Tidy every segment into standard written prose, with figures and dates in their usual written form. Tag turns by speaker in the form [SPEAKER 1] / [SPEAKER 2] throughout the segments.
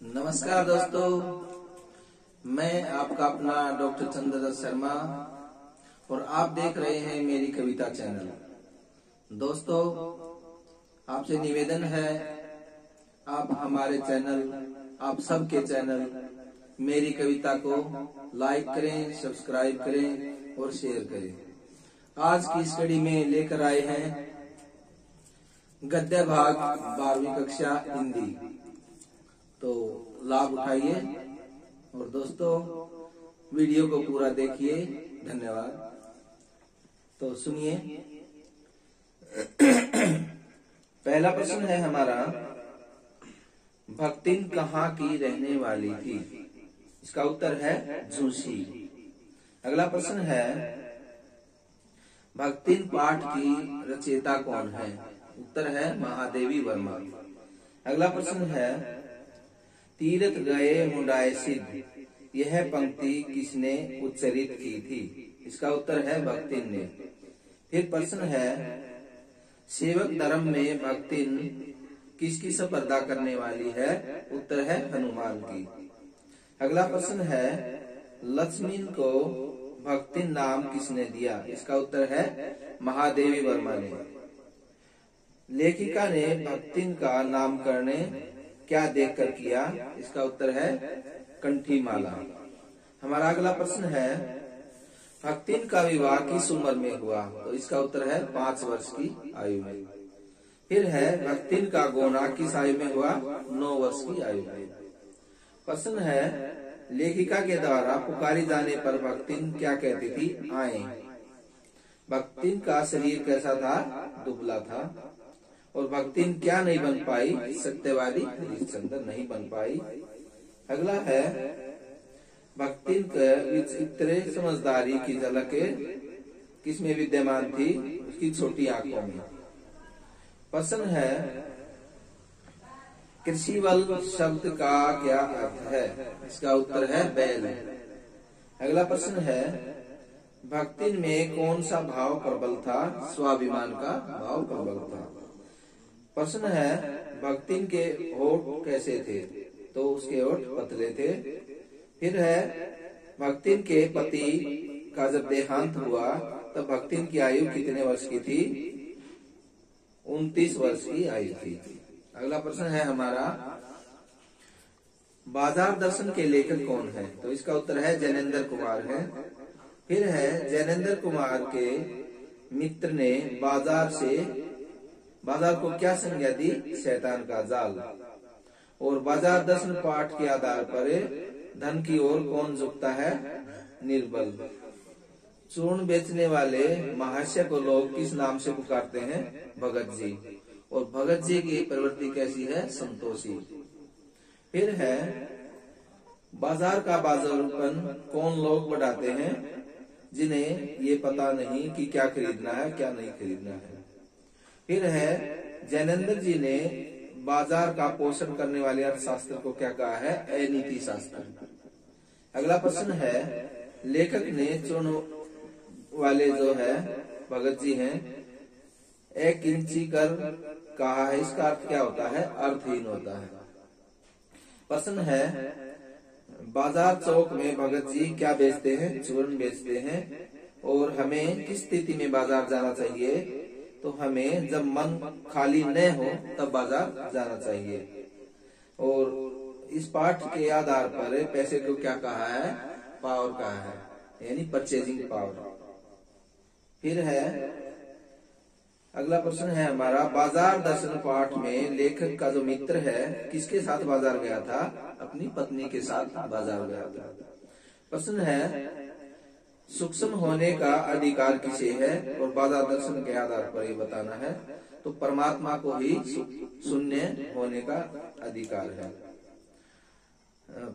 [SPEAKER 1] नमस्कार दोस्तों, मैं आपका अपना डॉक्टर चंद्रदत्त शर्मा और आप देख रहे हैं मेरी कविता चैनल। दोस्तों, आपसे निवेदन है, आप हमारे चैनल, आप सबके चैनल मेरी कविता को लाइक करें, सब्सक्राइब करें और शेयर करें। आज की इस कड़ी में लेकर आए हैं गद्य भाग 12वीं कक्षा हिंदी। तो लाभ उठाइए और दोस्तों वीडियो को पूरा देखिए। धन्यवाद। तो सुनिए। पहला प्रश्न है हमारा, भक्तिन कहाँ की रहने वाली थी? इसका उत्तर है झूसी। अगला प्रश्न है, भक्तिन पाठ की रचयिता कौन है? उत्तर है महादेवी वर्मा। अगला प्रश्न है, तीरथ गए मुंडाए सिद्ध, यह पंक्ति किसने उच्चरित की थी? इसका उत्तर है भक्तिन ने। फिर प्रश्न है, सेवक धर्म में भक्तिन किसकी स्पर्धा करने वाली है? उत्तर है हनुमान की। अगला प्रश्न है, लक्ष्मीन को भक्तिन नाम किसने दिया? इसका उत्तर है महादेवी वर्मा ने। लेखिका ने भक्तिन का नामकरण क्या देखकर किया? इसका उत्तर है कंठी माला। हमारा अगला प्रश्न है, भक्तिन का विवाह किस उम्र में हुआ? तो इसका उत्तर है 5 वर्ष की आयु में। फिर है, भक्तिन का गोना किस आयु में हुआ? 9 वर्ष की आयु में। प्रश्न है, लेखिका के द्वारा पुकारी जाने पर भक्तिन क्या कहती थी? आए। भक्तिन का शरीर कैसा था? दुबला था। और भक्तिन क्या नहीं बन पाई? सत्यवादी हरिश्चंद्र नहीं बन पाई। अगला है, भक्तिन के विचित्र समझदारी की झलक किसमें विद्यमान थी? उसकी छोटी आंखों में। प्रश्न है, कृषिवल शब्द का क्या अर्थ है? इसका उत्तर है बैल। अगला प्रश्न है, भक्तिन में कौन सा भाव प्रबल था? स्वाभिमान का भाव प्रबल था। प्रश्न है, भक्तिन के होठ कैसे थे? तो उसके होठ पतले थे। फिर है, भक्तिन के पति का जब देहांत हुआ तब भक्तिन की आयु कितने वर्ष की थी? 29 वर्ष की आयु थी। अगला प्रश्न है हमारा, बाजार दर्शन के लेखक कौन है? तो इसका उत्तर है जैनेन्द्र कुमार है। फिर है, जैनेन्द्र कुमार के मित्र ने बाजार को क्या संज्ञा दी? शैतान का जाल। और बाजार दर्शन पाठ के आधार पर धन की ओर कौन झुकता है? निर्बल। चूर्ण बेचने वाले महाशय को लोग किस नाम से पुकारते हैं? भगत जी। और भगत जी की प्रवृत्ति कैसी है? संतोषी। फिर है, बाजार का बाजारपन कौन लोग बढ़ाते हैं? जिन्हें ये पता नहीं कि क्या खरीदना है क्या नहीं खरीदना है। फिर है, जैनेन्द्र जी ने बाजार का पोषण करने वाले अर्थशास्त्र को क्या कहा है? अनीति शास्त्र। अगला प्रश्न है, लेखक ने चूर्ण वाले जो है भगत जी हैं, एक इंची कर कहा है, इसका अर्थ क्या होता है? अर्थहीन होता है। प्रश्न है, बाजार चौक में भगत जी क्या बेचते हैं? चूर्ण बेचते हैं। और हमें किस स्थिति में बाजार जाना चाहिए? तो हमें जब मन खाली न हो तब बाजार जाना चाहिए। और इस पाठ के आधार पर पैसे को क्या कहा है? पावर कहा है, यानी परचेजिंग पावर। फिर है, अगला प्रश्न है हमारा, बाजार दर्शन पाठ में लेखक का जो मित्र है किसके साथ बाजार गया था? अपनी पत्नी के साथ बाजार गया था। प्रश्न है, सूक्ष्म होने का अधिकार किसे है? और बाजार दर्शन के आधार पर ये बताना है। तो परमात्मा को ही शून्य होने का अधिकार है।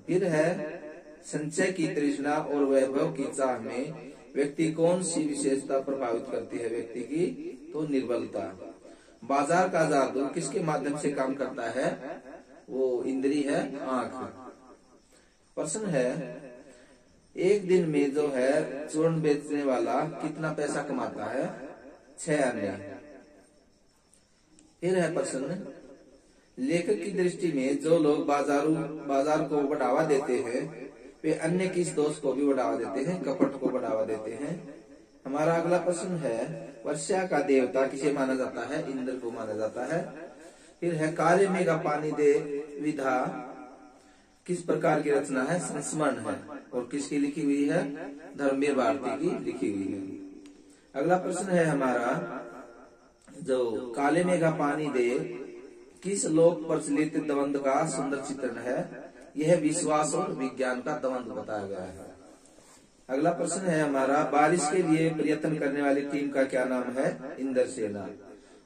[SPEAKER 1] फिर है, संचय की तृष्णा और वैभव की चाह में व्यक्ति कौन सी विशेषता प्रभावित करती है व्यक्ति की? तो निर्बलता। बाजार का जादू किसके माध्यम से काम करता है? वो इंद्री है आंख। प्रश्न है, एक दिन में जो है चूर्ण बेचने वाला कितना पैसा कमाता है? 6 आने। फिर है प्रश्न, लेखक की दृष्टि में जो लोग बाजार को बढ़ावा देते हैं वे अन्य किस दोष को भी बढ़ावा देते हैं? कपट को बढ़ावा देते हैं। हमारा अगला प्रश्न है, वर्षा का देवता किसे माना जाता है? इंद्र को माना जाता है। फिर है, काले मेघ पानी दे विधा किस प्रकार की रचना है? संस्मरण है। और किसकी लिखी हुई है? धर्मवीर भारती की लिखी हुई है। अगला प्रश्न है हमारा, जो काले मेघ पानी दे किस लोक प्रचलित द्वंद्व का सुंदर चित्रण है? यह विश्वास और विज्ञान का द्वंद्व बताया गया है। अगला प्रश्न है हमारा, बारिश के लिए प्रयत्न करने वाली टीम का क्या नाम है? इंद्र सेना।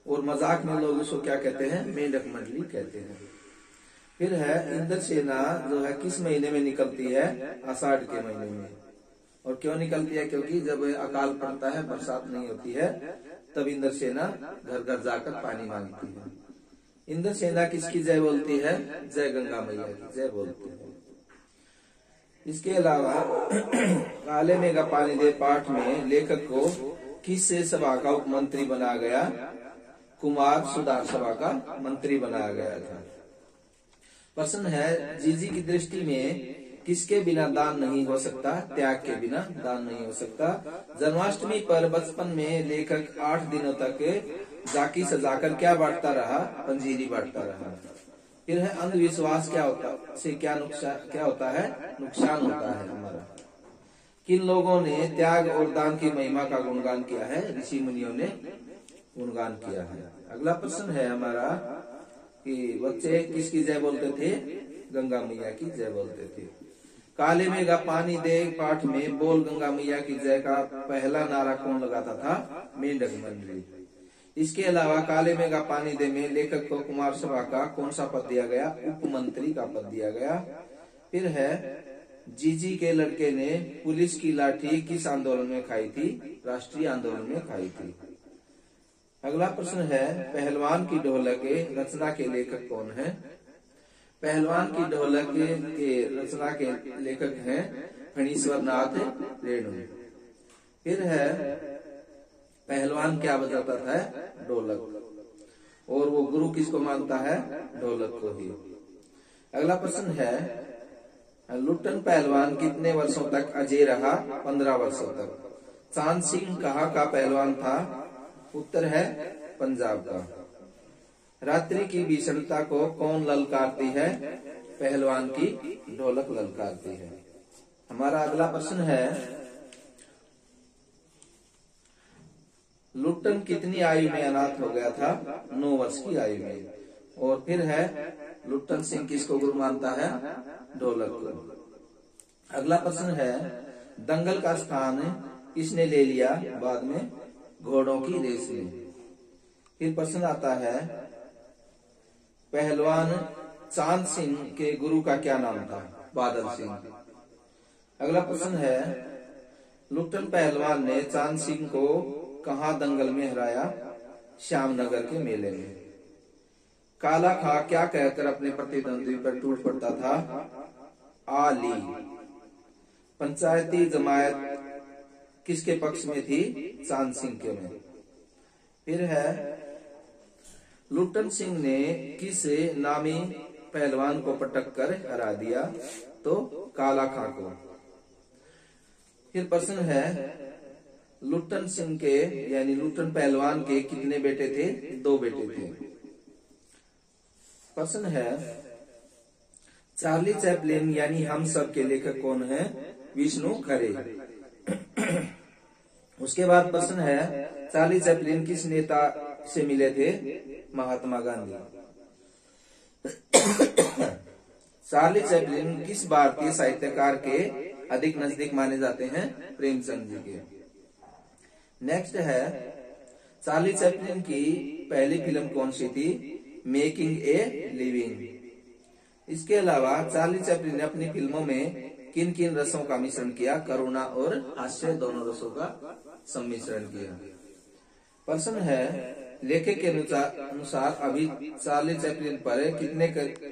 [SPEAKER 1] और मजाक में लोग उसको क्या कहते हैं? मेंढक मंडली कहते हैं। फिर है, इंद्र सेना जो है किस महीने में निकलती है? आषाढ़ के महीने में। और क्यों निकलती है? क्योंकि जब अकाल पड़ता है, बरसात नहीं होती है, तब इंद्र सेना घर घर जाकर पानी मांगती है। इंद्र सेना किसकी जय बोलती है? जय गंगा मैया की जय बोलती है। इसके अलावा काले मेघ पानी दे पाठ में लेखक को किस सभा का उपमंत्री बनाया गया? कुमार सुधार सभा का मंत्री बनाया गया था। प्रश्न है, जीजी की दृष्टि में किसके बिना दान नहीं हो सकता? त्याग के बिना दान नहीं हो सकता। जन्माष्टमी पर बचपन में लेखक 8 दिनों तक जाकी सजाकर क्या बांटता रहा? पंजीरी बांटता रहा। फिर है, अंधविश्वास क्या होता है? नुकसान होता है हमारा। किन लोगों ने त्याग और दान की महिमा का गुणगान किया है? ऋषि मुनियों ने गुणगान किया है। अगला प्रश्न है हमारा कि बच्चे किसकी जय बोलते थे? गंगा मैया की जय बोलते थे। काले मेघ पानी दे पाठ में बोल गंगा मैया की जय का पहला नारा कौन लगाता था? मेंढक मंडली। इसके अलावा काले मेघ पानी दे में लेखक को कुमार सभा का कौन सा पद दिया गया? उपमंत्री का पद दिया गया। फिर है, जीजी के लड़के ने पुलिस की लाठी किस आंदोलन में खाई थी? राष्ट्रीय आंदोलन में खाई थी। अगला प्रश्न है, पहलवान की ढोलक के रचना के लेखक कौन है? पहलवान की ढोलक के रचना के लेखक हैं फणीश्वर नाथ रेणु। फिर है, पहलवान क्या बजाता था? ढोलक। और वो गुरु किसको मानता है? ढोलक को ही। अगला प्रश्न है, लुट्टन पहलवान कितने वर्षों तक अजय रहा? 15 वर्षों तक। चांद सिंह कहाँ का पहलवान था? उत्तर है पंजाब का। रात्रि की भीषणता को कौन ललकारती है? पहलवान की ढोलक ललकारती है। हमारा अगला प्रश्न है, लुट्टन कितनी आयु में अनाथ हो गया था? 9 वर्ष की आयु में। और फिर है, लुट्टन सिंह किसको गुरु मानता है? ढोलक को। अगला प्रश्न है, दंगल का स्थान किसने ले लिया बाद में? घोड़ों की रेस में। फिर प्रश्न आता है, पहलवान चांद सिंह के गुरु का क्या नाम था? बादल सिंह। अगला प्रश्न है, लुट्टन पहलवान ने चांद सिंह को कहाँ दंगल में हराया? श्यामनगर के मेले में। काला खा क्या कहकर अपने प्रतिद्वंदी पर टूट पड़ता था? आली। पंचायती जमायत किसके पक्ष में थी? चांद सिंह के में। फिर है, लुट्टन सिंह ने किस नामी पहलवान को पटक कर हरा दिया? तो काला खां को। फिर प्रश्न है, लुट्टन सिंह के यानी लुट्टन पहलवान के कितने बेटे थे? 2 बेटे थे। प्रश्न है, चार्ली चैपलिन यानी हम सब के लेखक कौन है? विष्णु खरे। उसके बाद प्रश्न है, चार्ली चैपलिन किस नेता से मिले थे? महात्मा गांधी। चार्ली चैपलिन किस भारतीय साहित्यकार के अधिक नजदीक माने जाते हैं? प्रेमचंद जी के। नेक्स्ट है, चार्ली चैपलिन की पहली फिल्म कौन सी थी? Making a living. इसके अलावा चार्ली चैपलिन ने अपनी फिल्मों में किन किन रसों का मिश्रण किया? करुणा और हास्य दोनों रसों का सम्मिश्रण किया। प्रश्न है, लेखक के अनुसार अभी चार्ली चैपलिन पर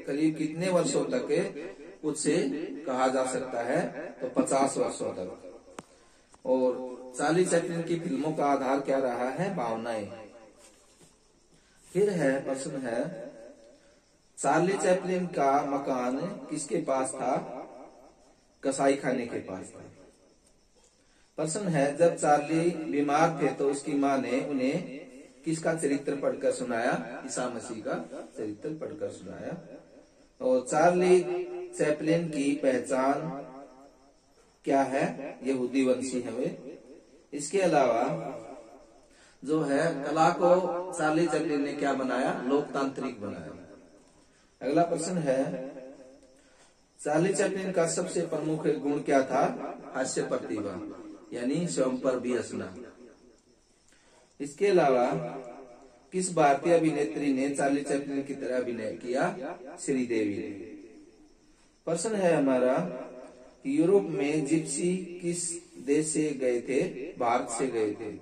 [SPEAKER 1] करीब कितने वर्षों तक उससे कहा जा सकता है? तो 50 वर्षों तक। और चार्ली चैपलिन की फिल्मों का आधार क्या रहा है? भावनाएं। फिर है, प्रश्न है, चार्ली चैपलिन का मकान किसके पास था? कसाई खाने के पास था। प्रश्न है, जब चार्ली बीमार थे तो उसकी माँ ने उन्हें किसका चरित्र पढ़कर सुनाया? ईसा मसीह का चरित्र पढ़कर सुनाया। और चार्ली चैपलिन की पहचान क्या है? यहूदी वंशी है वे। इसके अलावा जो है कला को चार्ली चैपलिन ने क्या बनाया? लोकतांत्रिक बनाया। अगला प्रश्न है, चार्ली चैपलिन का सबसे प्रमुख गुण क्या था? हास्य प्रतिभा, यानी स्वयं पर भी हंसना। इसके अलावा किस भारतीय अभिनेत्री ने चार्ली चैपलिन की तरह अभिनय किया? श्रीदेवी ने। प्रश्न है हमारा, यूरोप में जिप्सी किस देश से गए थे? भारत से गए थे।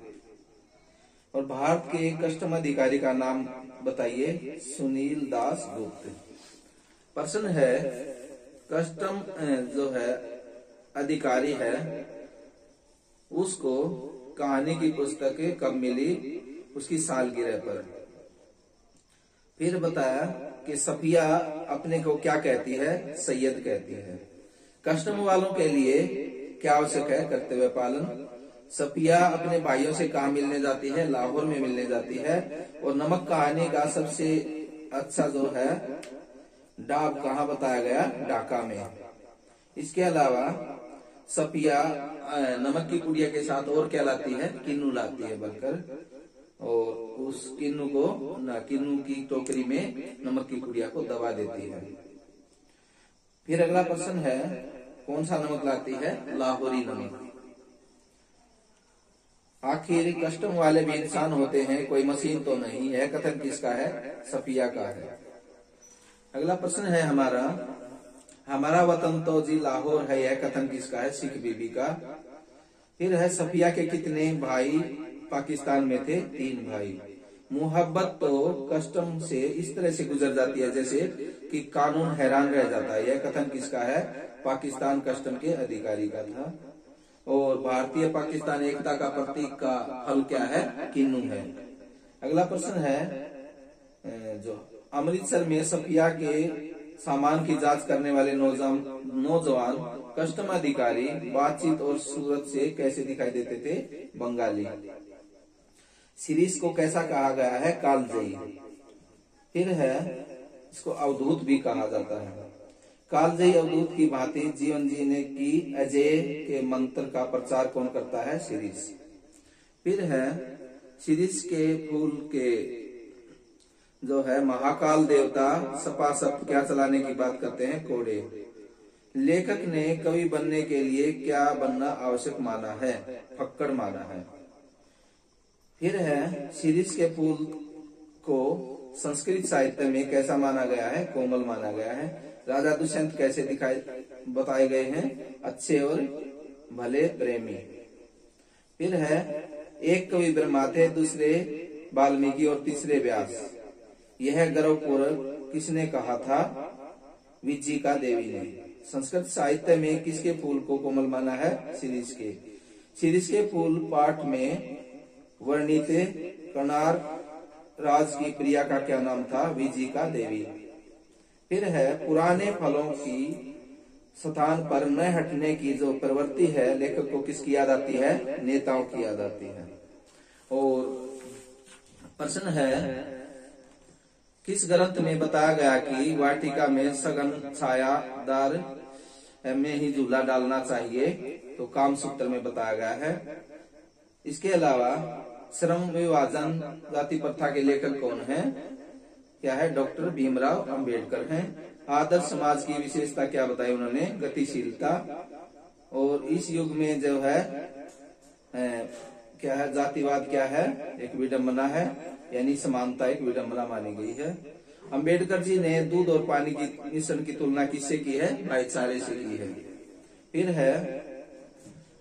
[SPEAKER 1] और भारत के कस्टम अधिकारी का नाम बताइए? सुनील दास गुप्त। प्रश्न है, कस्टम जो है अधिकारी है उसको कहानी की पुस्तक कब मिली? उसकी सालगिरह पर। फिर बताया कि सफिया अपने को क्या कहती है? सैयद कहती है। कस्टम वालों के लिए क्या आवश्यक है? कर्तव्य पालन। सफिया अपने भाइयों से कहा मिलने जाती है? लाहौर में मिलने जाती है। और नमक कहानी का सबसे अच्छा जो है डाक कहाँ बताया गया? ढाका में। इसके अलावा सफिया नमक की पुड़िया के साथ और क्या लाती है? किन्नू लाती है भरकर, और उस किन्नू को किन्नू की टोकरी में नमक की पुड़िया को दबा देती है। फिर अगला प्रश्न है, कौन सा नमक लाती है? लाहौरी नमक। आखिर कस्टम वाले भी इंसान होते हैं, कोई मशीन तो नहीं है। कथन किसका है? सफिया का है। अगला प्रश्न है हमारा वतन तो जी लाहौर है, यह कथन किसका है? सिख बीबी का। फिर है, सफिया के कितने भाई पाकिस्तान में थे? 3 भाई। मुहब्बत तो कस्टम से इस तरह से गुजर जाती है जैसे कि कानून हैरान रह जाता है, यह कथन किसका है? पाकिस्तान कस्टम के अधिकारी का था। और भारतीय पाकिस्तान एकता का प्रतीक का फल क्या है? किन्नू है। अगला प्रश्न है, जो अमृतसर में सफिया के सामान की जांच करने वाले नौजवान कस्टम अधिकारी बातचीत और सूरत से कैसे दिखाई देते थे? बंगाली। सीरीज को कैसा कहा गया है? कालजयी। फिर है, इसको अवधूत भी कहा जाता है। कालजयी अवधूत की भांति जीवन जीने की अजय के मंत्र का प्रचार कौन करता है? सीरीज। फिर है, सीरीज के फूल के जो है महाकाल देवता सपासप क्या चलाने की बात करते हैं? कोड़े। लेखक ने कवि बनने के लिए क्या बनना आवश्यक माना है? फक्कड़ माना है। फिर है, सीरीज के फूल को संस्कृत साहित्य में कैसा माना गया है? कोमल माना गया है। राजा दुष्यंत कैसे बताए गए हैं? अच्छे और भले प्रेमी। फिर है, एक कवि ब्रह्मा थे, दूसरे वाल्मीकि और तीसरे व्यास। यह गर्वपूर्वक किसने कहा था? विज्जिका देवी ने। संस्कृत साहित्य में किसके फूल को कोमल माना है? शिरीष के। शिरीष के फूल पाठ में वर्णित कनार राज की प्रिया का क्या नाम था? विज्जिका देवी। फिर है, पुराने फलों की स्थान पर न हटने की जो प्रवृत्ति है लेखक को किसकी याद आती है? नेताओं की याद आती है। और प्रश्न है, किस ग्रंथ में बताया गया कि वाटिका में सघन छायादार में ही झूला डालना चाहिए? तो कामसूत्र में बताया गया है। इसके अलावा श्रम विभाजन जाति प्रथा के लेखक कौन है? क्या है? डॉक्टर भीमराव अंबेडकर हैं। आदर्श समाज की विशेषता क्या बताई उन्होंने? गतिशीलता। और इस युग में जो है क्या है? जातिवाद क्या है? एक विडंबना है, यानी समानता एक विडंबना मानी गई है। अंबेडकर जी ने दूध और पानी की मिश्रण की तुलना किससे की है? भाईचारे से की है। फिर है,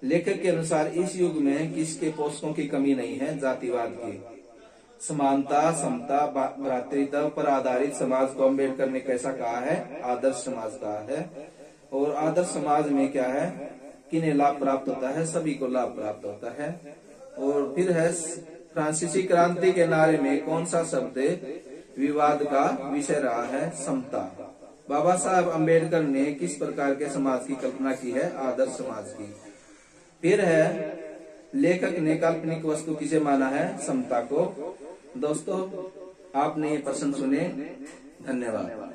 [SPEAKER 1] लेखक के अनुसार इस युग में किसके पोषकों की कमी नहीं है? जातिवाद की। समानता, समता, भ्रातृत्व पर आधारित समाज को अंबेडकर ने कैसा कहा है? आदर्श समाज कहा है। और आदर्श समाज में क्या है? किन्हें लाभ प्राप्त होता है? सभी को लाभ प्राप्त होता है। और फिर है, फ्रांसीसी क्रांति के नारे में कौन सा शब्द विवाद का विषय रहा है समता। बाबा साहब अम्बेडकर ने किस प्रकार के समाज की कल्पना की है? आदर्श समाज की। फिर है लेखक ने काल्पनिक वस्तु किसे माना है? समता को। दोस्तों आपने ये प्रश्न सुने, धन्यवाद।